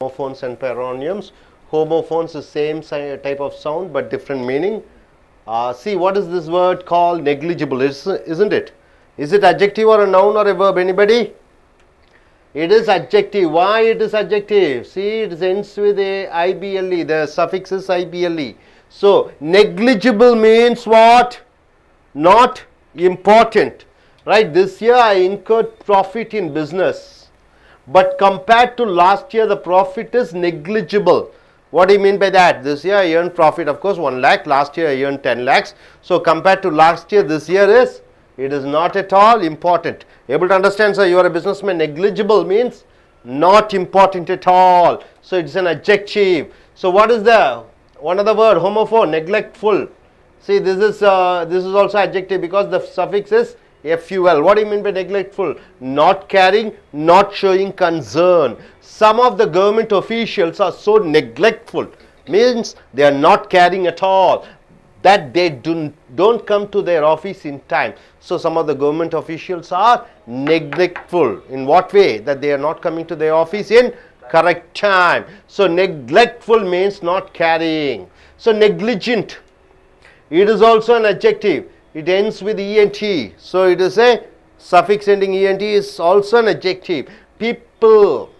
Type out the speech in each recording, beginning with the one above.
Homophones and paronyms. Homophones is same type of sound but different meaning. See, what is this word called? Negligible, isn't it? Is it adjective or a noun or a verb? Anybody? It is adjective. Why it is adjective? See, it ends with a ible. The suffix is ible. So, negligible means what? Not important. Right? This year I incurred profit in business. But compared to last year, the profit is negligible. What do you mean by that? This year I earned profit, of course, 1 lakh. Last year I earned 10 lakhs. So, compared to last year, this year it is not at all important. Able to understand, sir? You are a businessman. Negligible means not important at all. So, it's an adjective. So, what is the one other word? Homophone, neglectful. See, this is also adjective because the suffix is ful. What do you mean by neglectful? Not caring, not showing concern. Some of the government officials are so neglectful, means they are not caring at all, that they don't come to their office in time. So, some of the government officials are neglectful. In what way? That they are not coming to their office in correct time. So, neglectful means not caring. So, negligent, it is also an adjective. It ends with ENT. So, it is a suffix ending ENT is also an adjective. People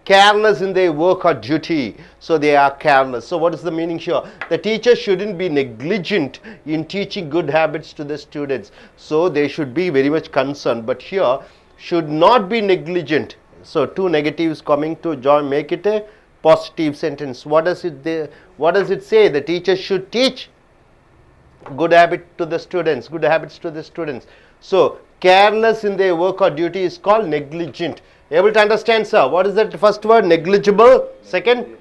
careless in their work or duty. So, they are careless. So, what is the meaning here? The teacher shouldn't be negligent in teaching good habits to the students. So, they should be very much concerned. But here, should not be negligent. So, two negatives coming to join, make it a positive sentence. What does it say? The teacher should teach good habit to the students, good habits to the students. So, careless in their work or duty is called negligent. Able to understand, sir? What is that first word? Negligible. Second?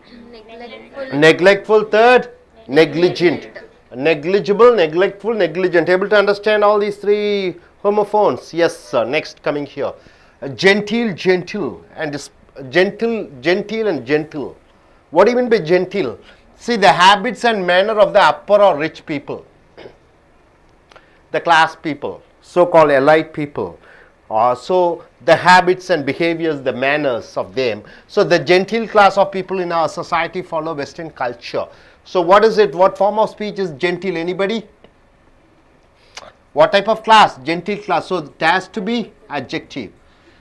Neglectful. Third? Negligent. Negligible, neglectful, negligent. Able to understand all these three homophones? Yes, sir. Next coming here. Genteel, gentle, and genteel and gentle. What do you mean by genteel? See, the habits and manner of the upper or rich people, the class people, so-called elite people. So, the habits and behaviors, the manners of them. So, the genteel class of people in our society follow Western culture. So, what is it? What form of speech is genteel? Anybody? What type of class? Genteel class. So, it has to be adjective.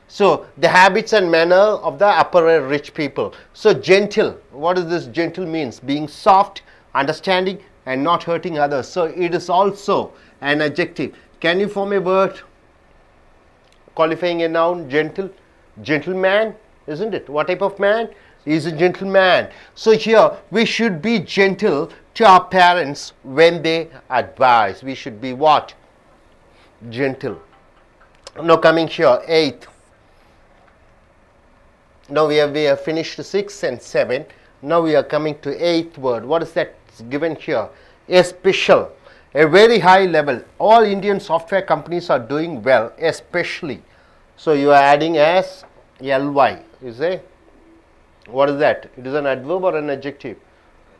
So, the habits and manner of the upper and rich people. So, gentle. What does this gentle means? Being soft, understanding, and not hurting others. So, it is also an adjective. Can you form a word qualifying a noun? Gentle, gentleman, isn't it? What type of man? He is a gentleman. So, here we should be gentle to our parents when they advise. We should be what? Gentle. Now, coming here, 8th. Now, we have finished 6 and 7. Now, we are coming to 8th word. What is that given here? Especial. A very high level. All Indian software companies are doing well, especially. So, you are adding as ly. Is a, what is that? It is an adverb or an adjective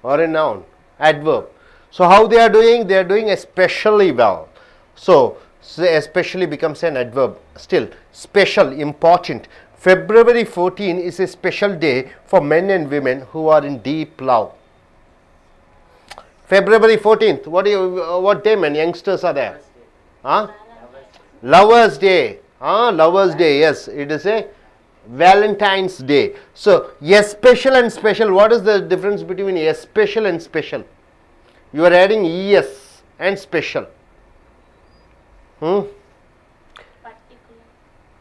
or a noun? Adverb. So, how they are doing? They are doing especially well. So, especially becomes an adverb. Still, special, important. February 14 is a special day for men and women who are in deep love. February 14th, what day, man? Youngsters are there? Huh? Lovers Day. Lovers Day, yes. It is a Valentine's Day. So, especial and special. What is the difference between especial and special? You are adding es and special.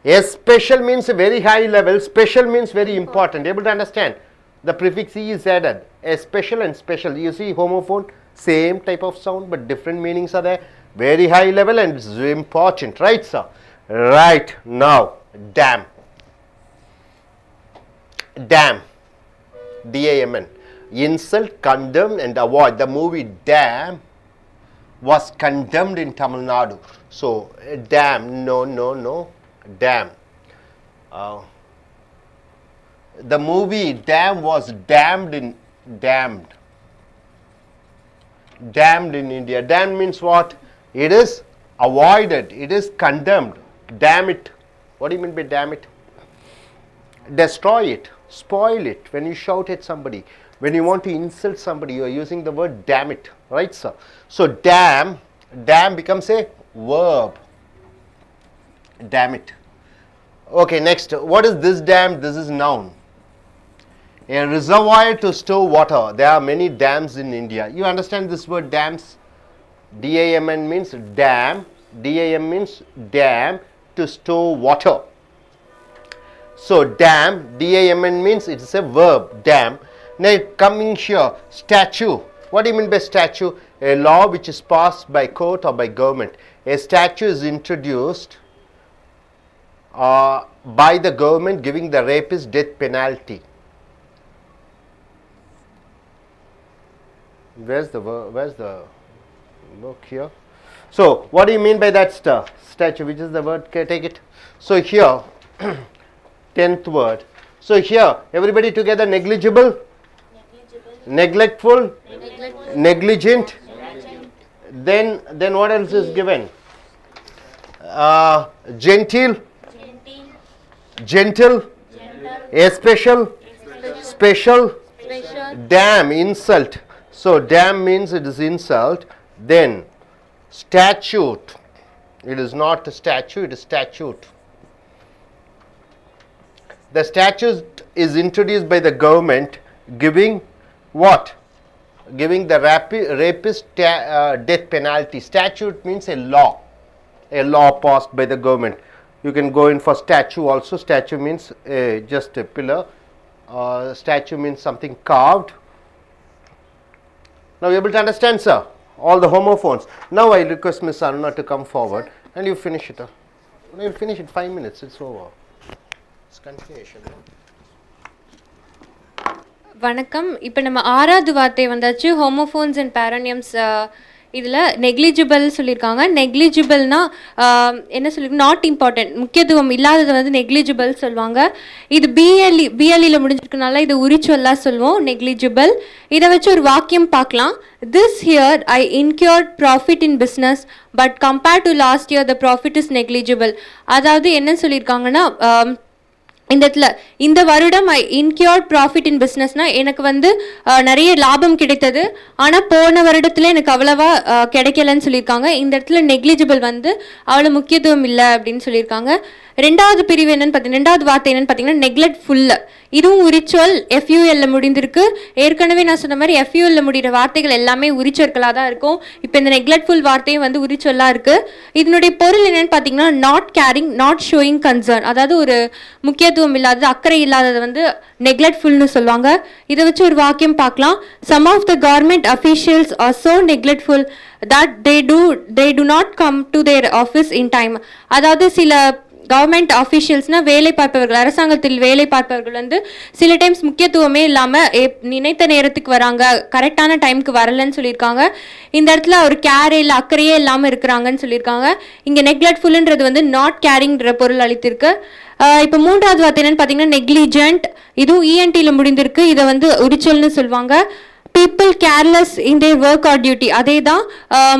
Especial means a very high level. Special means very important. Able to understand? The prefix e is added. Especial and special. You see homophone, same type of sound but different meanings are there. Very high level and important. Right, sir? Right. Now, damn. Damn. D-A-M-N. Insult, condemn and avoid. The movie Damn was condemned in Tamil Nadu. So, damn. No. Damn. The movie Damn was damned in India. Damned means what? It is avoided. It is condemned. Damn it. What do you mean by damn it? Destroy it. Spoil it. When you shout at somebody, when you want to insult somebody, you are using the word damn it, right sir? So damn becomes a verb. Damn it. Okay, next, what is this dam? This is noun. A reservoir to store water. There are many dams in India. You understand this word dams? D-A-M-N means dam. D-A-M means dam, to store water. So dam, D-A-M-N means it's a verb, dam. Now coming here, statute. What do you mean by statute? A law which is passed by court or by government. A statute is introduced by the government giving the rapist death penalty. Where's the look here? So what do you mean by that statute? Which is the word? Take it. So here 10th word. So here everybody together: negligible, neglectful, negligent. Then what else is given? Gentle, gentle, especial, special, damn, insult. So damn means it is insult. Then statute, it is not a statue, it is statute. The statute is introduced by the government giving what? Giving the rapist death penalty. Statute means a law passed by the government. You can go in for statue also. Statue means just a pillar. Statue means something carved. Now you able to understand, sir, all the homophones. Now I request Miss Aruna to come forward and you finish it. You will finish it 5 minutes, it's over. It's continuation. வணக்கம். இப்போ நம்ம ஆறாவது வார்த்தை வந்தாச்சு, homophones and பேரோனியம்ஸ். இதில் negligible சொல்லியிருக்காங்க. நெக்லிஜிபிள்னா என்ன சொல்லியிருக்கோம்? நாட் இம்பார்ட்டன்ட், முக்கியத்துவம் இல்லாதது வந்து நெக்லிஜிபிள் சொல்லுவாங்க. இது பிஎல்இயில் முடிஞ்சிருக்கனால இது உரிச்சொல்லாக சொல்லுவோம், நெக்லிஜிபிள். இதை வச்சு ஒரு வாக்கியம் பார்க்கலாம். This here I incurred profit in business but compared to last year the profit is negligible. அதாவது என்ன சொல்லியிருக்காங்கன்னா, இந்த இடத்துல இந்த வருடம் ஐ இன்க்யூர்ட் ப்ராஃபிட் இன் பிஸ்னஸ்னால் எனக்கு வந்து நிறைய லாபம் கிடைத்தது, ஆனால் போன வருடத்தில் எனக்கு அவ்வளவா கிடைக்கலன்னு சொல்லியிருக்காங்க. இந்த இடத்துல நெக்லிஜிபிள் வந்து அவ்வளோ முக்கியத்துவம் இல்லை அப்படின்னு சொல்லியிருக்காங்க. ரெண்டாவது பிரிவு என்னன்னு பார்த்தீங்கன்னா, ரெண்டாவது வார்த்தை என்னன்னு பார்த்தீங்கன்னா நெக்லெக்ட்ஃபுல். இதுவும் உரிச்சொல், எஃப்யூஎல்ல முடிந்திருக்கு. ஏற்கனவே நான் சொன்ன மாதிரி எஃப்யூஎல்ல முடிகிற வார்த்தைகள் எல்லாமே உரிச்சொற்களாக தான் இருக்கும். இப்போ இந்த நெக்லெக்ட்ஃபுல் வார்த்தையும் வந்து உரிச்சொல்லாக இருக்குது. இதனுடைய பொருள் என்னன்னு பார்த்தீங்கன்னா not caring, not showing concern. அதாவது ஒரு முக்கியத்துவம் இல்லாதது, அக்கறை இல்லாதது வந்து நெக்லெக்ட்ஃபுல்னு சொல்லுவாங்க. இதை வச்சு ஒரு வாக்கியம் பார்க்கலாம். Some of the government officials are so neglectful that they do not come to their office in time. அதாவது சில கவர்மெண்ட் ஆஃபீஷியல்ஸ்னால் வேலை பார்ப்பவர்கள், அரசாங்கத்தில் வேலை பார்ப்பவர்கள் வந்து சில டைம்ஸ் முக்கியத்துவமே இல்லாமல் நினைத்த நேரத்துக்கு வராங்க, கரெக்டான டைமுக்கு வரலன்னு சொல்லியிருக்காங்க. இந்த இடத்துல ஒரு கேரே இல்லை, அக்கறையே இல்லாமல் இருக்கிறாங்கன்னு சொல்லியிருக்காங்க. இங்கே நெக்லெக்ட்ஃபுல்ன்றது வந்து நாட் கேரிங்ன்ற பொருள் அளித்திருக்கு. இப்போ மூன்றாவது வார்த்தை என்னன்னு பார்த்தீங்கன்னா நெக்லிஜென்ட். இதுவும் இஎன்டியில் முடிந்திருக்கு. இதை வந்து உரிச்சொல்னு சொல்லுவாங்க. People careless in there work or duty. அதே தான்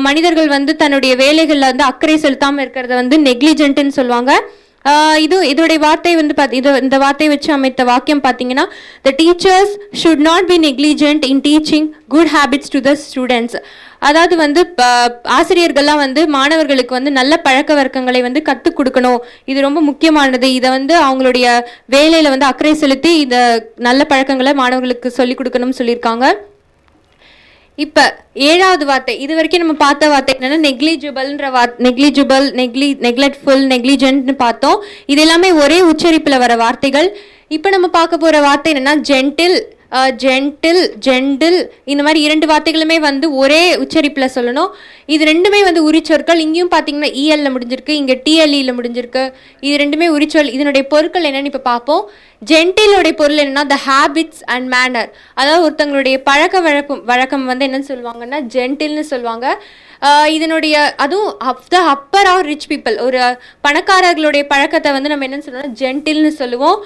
மனிதர்கள் வந்து தன்னுடைய வேலைகளில் வந்து அக்கறை செலுத்தாமல் இருக்கிறத வந்து நெக்லிஜென்ட்னு சொல்லுவாங்க. இதோடைய வார்த்தை வந்து இந்த வார்த்தையை வச்சு அமைத்த வாக்கியம் பார்த்தீங்கன்னா, the teachers should not be negligent in teaching good habits to the students. அதாவது வந்து ஆசிரியர்கள்லாம் வந்து மாணவர்களுக்கு வந்து நல்ல பழக்க வழக்கங்களை வந்து கற்றுக் கொடுக்கணும், இது ரொம்ப முக்கியமானது. இதை வந்து அவங்களுடைய வேலையில் வந்து அக்கறை செலுத்தி இந்த நல்ல பழக்கங்களை மாணவர்களுக்கு சொல்லிக் கொடுக்கணும்னு சொல்லியிருக்காங்க. இப்போ ஏழாவது வார்த்தை, இது வரைக்கும் நம்ம பார்த்த வார்த்தை என்னன்னா நெக்லிஜிபிள்ன்ற நெக்லிஜிபிள், நெக்லெக்ட்ஃபுல், நெக்லிஜென்ட்னு பார்த்தோம். இது எல்லாமே ஒரே உச்சரிப்பில் வர வார்த்தைகள். இப்போ நம்ம பார்க்க போகிற வார்த்தை என்னன்னா ஜென்டில், ஜெண்டில். இந்த மாதிரி இரண்டு வார்த்தைகளுமே வந்து ஒரே உச்சரிப்பில் சொல்லணும். இது ரெண்டுமே வந்து உரிச்சொற்கள். இங்கேயும் பார்த்தீங்கன்னா இஎல்ல முடிஞ்சிருக்கு, இங்கே டிஎல்இல முடிஞ்சிருக்கு. இது ரெண்டுமே உரிச்சொல். இதனுடைய பொருட்கள் என்னன்னு இப்போ பார்ப்போம். ஜென்டிலோடைய பொருள் என்னன்னா த ஹேபிட்ஸ் அண்ட் மேனர். அதாவது ஒருத்தங்களுடைய பழக்க வழக்கம் வந்து என்னன்னு சொல்லுவாங்கன்னா ஜென்டில்னு சொல்லுவாங்க. இதனுடைய அதுவும் த அப்பர் ஆர் ரிச் பீப்புள், ஒரு பணக்காரர்களுடைய பழக்கத்தை வந்து நம்ம என்னன்னு சொல்லுவோம்னா ஜென்டில்னு சொல்லுவோம்.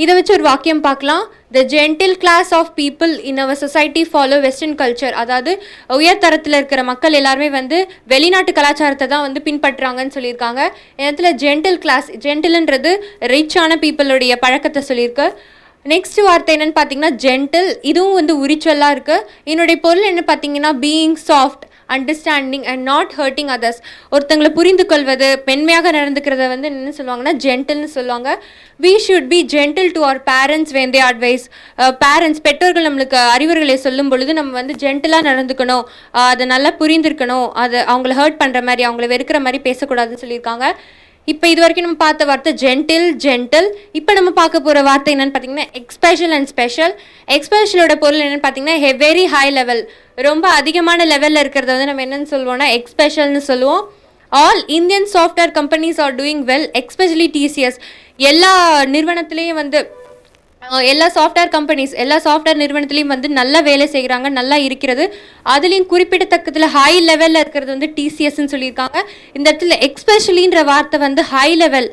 இதை வச்சு ஒரு வாக்கியம் பார்க்கலாம். The gentle class of people in our society follow western culture. அதாவது உயர்தரத்தில் இருக்கிற மக்கள் எல்லாருமே வந்து வெளிநாட்டு கலாச்சாரத்தை தான் வந்து பின்பற்றுறாங்கன்னு சொல்லியிருக்காங்க. இடத்துல ஜென்டில் கிளாஸ், ஜென்டில்ன்றது ரிச்சான பீப்புளுடைய பழக்கத்தை சொல்லியிருக்கு. நெக்ஸ்ட் வார்த்தை என்னன்னு பார்த்தீங்கன்னா ஜென்டில். இதுவும் வந்து உரிச்சொல்லாக இருக்குது. இதனுடைய பொருள் என்ன பார்த்தீங்கன்னா being soft, understanding and not hurting others. ஒருத்தங்களை புரிந்து கொள்வது, பெண்மையாக நடந்துக்கிறத வந்து என்ன சொல்லுவாங்கன்னா ஜென்டில்னு சொல்லுவாங்க. We should be gentle to our parents when they advise. Parents, பெற்றோர்கள் நம்மளுக்கு அறிவுரைகளை சொல்லும் பொழுது நம்ம வந்து ஜென்டிலாக நடந்துக்கணும், அதை நல்லா புரிந்திருக்கணும், அதை அவங்கள ஹர்ட் பண்ணுற மாதிரி, அவங்கள வெறுக்கிற மாதிரி பேசக்கூடாதுன்னு சொல்லியிருக்காங்க. இப்போ இது வரைக்கும் நம்ம பார்த்த வார்த்தை ஜென்டில். இப்போ நம்ம பார்க்க போகிற வார்த்தை என்னென்னு பார்த்தீங்கன்னா எக்ஸ்பெஷல் அண்ட் ஸ்பெஷல். எக்ஸ்பெஷலோட பொருள் என்னென்னு பார்த்தீங்கன்னா வெரி ஹை லெவல், ரொம்ப அதிகமான லெவலில் இருக்கிறத வந்து நம்ம என்னென்னு சொல்லுவோம்னா எக்ஸ்பெஷல்னு சொல்லுவோம். All Indian software companies are doing well, especially TCS. எல்லா நிறுவனத்துலேயும் வந்து எல்லா சாஃப்ட்வேர் நிறுவனத்துலேயும் வந்து நல்லா வேலை செய்கிறாங்க, நல்லா இருக்கிறது. அதுலேயும் குறிப்பிடத்தக்கத்தில் ஹை லெவலில் இருக்கிறது வந்து டிசிஎஸ்ன்னு சொல்லியிருக்காங்க. இந்த இடத்துல எக்ஸ்பெஷலின்ற வார்த்தை வந்து ஹை லெவல்,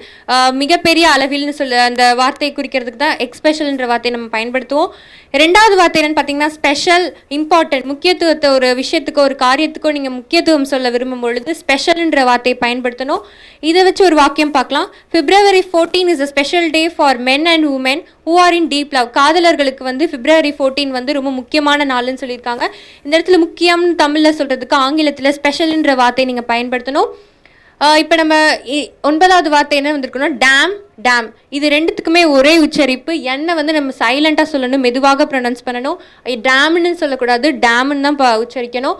மிகப்பெரிய அளவில்னு அந்த வார்த்தையை குறிக்கிறதுக்கு தான் எக்ஸ்பெஷல்ன்ற வார்த்தையை நம்ம பயன்படுத்துவோம். ரெண்டாவது வார்த்தை என்னென்னு பார்த்தீங்கன்னா ஸ்பெஷல், இம்பார்ட்டன்ட். முக்கியத்துவத்தை ஒரு விஷயத்துக்கோ ஒரு காரியத்துக்கோ நீங்கள் முக்கியத்துவம் சொல்ல விரும்பும் பொழுது ஸ்பெஷல்ன்ற வார்த்தையை பயன்படுத்தணும். இதை வச்சு ஒரு வாக்கியம் பார்க்கலாம். February 14 is a special day for men and women who are in deep love. காதலர்களுக்கு வந்து February 14 வந்து ரொம்ப முக்கியமான நாள்னு சொல்லியிருக்காங்க. இந்த இடத்துல முக்கியம்னு தமிழில் சொல்கிறதுக்கு ஆங்கிலத்தில் ஸ்பெஷல்ன்ற வார்த்தையை நீங்கள் பயன்படுத்தணும். இப்போ நம்ம 9வது வார்த்தை என்ன வந்திருக்கோம்னா டேம். இது ரெண்டுத்துக்குமே ஒரே உச்சரிப்பு. என்ன வந்து நம்ம சைலண்டாக சொல்லணும், மெதுவாக ப்ரொனவுன்ஸ் பண்ணணும். டேம்னு சொல்லக்கூடாது, டேம்னு தான் உச்சரிக்கணும்.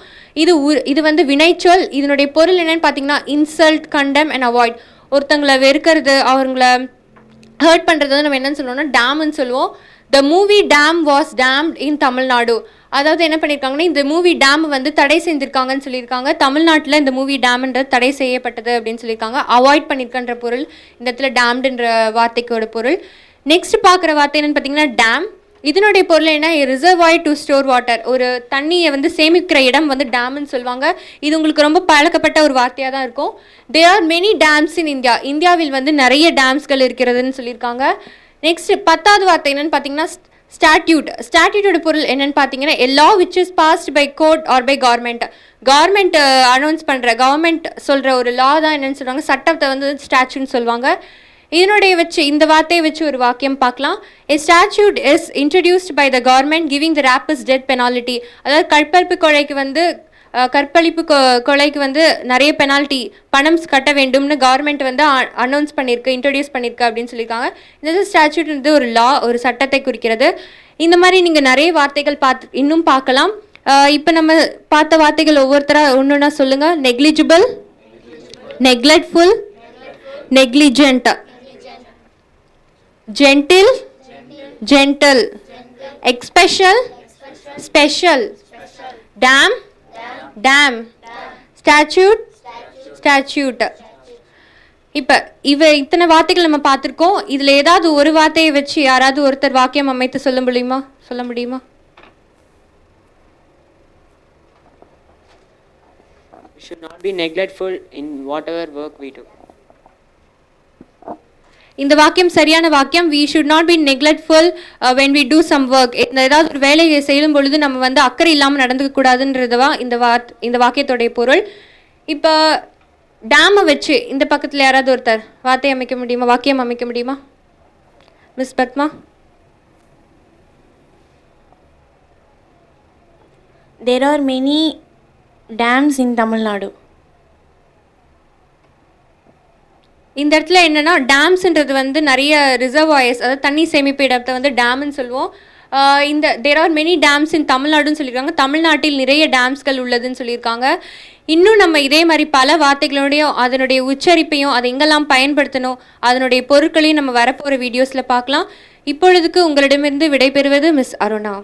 இது வந்து வினைச்சொல். இதனுடைய பொருள் என்னன்னு பார்த்தீங்கன்னா இன்சல்ட், கண்டெம் அண்ட் அவாய்ட். ஒருத்தங்களை வெறுக்கிறது, அவங்கள ஹர்ட் பண்ணுறது நம்ம என்னன்னு சொல்லுவோம்னா டேம்னு சொல்லுவோம். த மூவி டேம் வாஸ் டேம்ட் இன் தமிழ்நாடு. அதாவது என்ன பண்ணியிருக்காங்கன்னா இந்த மூவி டேம் வந்து தடை செஞ்சுருக்காங்கன்னு சொல்லியிருக்காங்க. தமிழ்நாட்டில் இந்த மூவி டேம்ன்றது தடை செய்யப்பட்டது அப்படின்னு சொல்லியிருக்காங்க. அவாய்ட் பண்ணியிருக்கன்ற பொருள் இந்த இடத்துல டேம்டுன்ற வார்த்தைக்கோட பொருள். நெக்ஸ்ட் பார்க்குற வார்த்தை என்னன்னு பார்த்தீங்கன்னா டேம். இதனுடைய பொருள் என்ன, ரிசர்வாயர் டு ஸ்டோர் வாட்டர். ஒரு தண்ணியை வந்து சேமிக்கிற இடம் வந்து டேம்னு சொல்லுவாங்க. இது உங்களுக்கு ரொம்ப பழக்கப்பட்ட ஒரு வார்த்தையாக தான் இருக்கும். There are many dams in India. இந்தியாவில் வந்து நிறைய டேம்ஸ்கள் இருக்கிறதுன்னு சொல்லியிருக்காங்க. நெக்ஸ்ட் 10வது வார்த்தை என்னன்னு பார்த்தீங்கன்னா ஸ்டாட்யூட்டோட பொருள் என்னன்னு பார்த்தீங்கன்னா a law which is passed by court or by government. Government announce பண்ணுற, கவர்மெண்ட் சொல்கிற ஒரு லா தான் என்னென்னு சொல்லுவாங்க, சட்டத்தை வந்து ஸ்டாட்யூட்னு சொல்லுவாங்க. இந்த வார்த்தையை வச்சு ஒரு வாக்கியம் பார்க்கலாம். A statute is introduced by the government giving the rapist death penalty. அதாவது கற்பழிப்பு கொலைக்கு வந்து நிறைய பெனால்ட்டி, பணம் கட்ட வேண்டும்னு கவர்மெண்ட் வந்து அனௌன்ஸ் பண்ணியிருக்கு, இன்ட்ரடியூஸ் பண்ணியிருக்கு அப்படின்னு சொல்லியிருக்காங்க. இந்த ஸ்டாட்யூட் வந்து ஒரு லா, ஒரு சட்டத்தை குறிக்கிறது. இந்த மாதிரி நீங்கள் நிறைய வார்த்தைகள் இன்னும் பார்க்கலாம். இப்போ நம்ம பார்த்த வார்த்தைகள் ஒவ்வொருத்தராக ஒன்று சொல்லுங்கள். Negligible, neglectful, negligent, gentle, especial, special, dame, statute. இப்போ இத்தனை வார்த்தைகள் நம்ம பார்த்துருக்கோம். இதில் ஏதாவது ஒரு வார்த்தையை வச்சு யாராவது ஒருத்தர் வாக்கியம் அமைத்து சொல்ல முடியுமா? We should not be neglectful in whatever work we do. இந்த வாக்கியம் சரியான வாக்கியம். we should not be neglectful when we do some work. ஏதாவது ஒரு வேலையை செய்யும் பொழுது நம்ம வந்து அக்கறை இல்லாமல் நடந்துக்க கூடாதுன்றதுவா இந்த வாக்கியத்தோடைய பொருள். இப்போ டேமை வச்சு இந்த பக்கத்தில் யாராவது ஒருத்தர் வாக்கியம் அமைக்க முடியுமா? Miss Padma. There are many dams in Tamil Nadu. இந்த இடத்துல என்னன்னா டேம்ஸ்ன்றது வந்து நிறைய ரிசர்வாயர்ஸ், அதாவது தண்ணி சேமிப்பு இடத்தை வந்து டேம்னு சொல்லுவோம். தேர் ஆர் மெனி டேம்ஸ் இன் தமிழ்நாடுன்னு சொல்லியிருக்காங்க. தமிழ்நாட்டில் நிறைய டேம்ஸ்கள் உள்ளதுன்னு சொல்லியிருக்காங்க. இன்னும் நம்ம இதே மாதிரி பல வார்த்தைகளோடையும் அதனுடைய உச்சரிப்பையும் அதை எங்கெல்லாம் பயன்படுத்தணும் அதனுடைய பொருட்களையும் நம்ம வரப்போகிற வீடியோஸில் பார்க்கலாம். இப்பொழுதுக்கு உங்களிடமிருந்து விடைபெறுவது மிஸ் அருணா.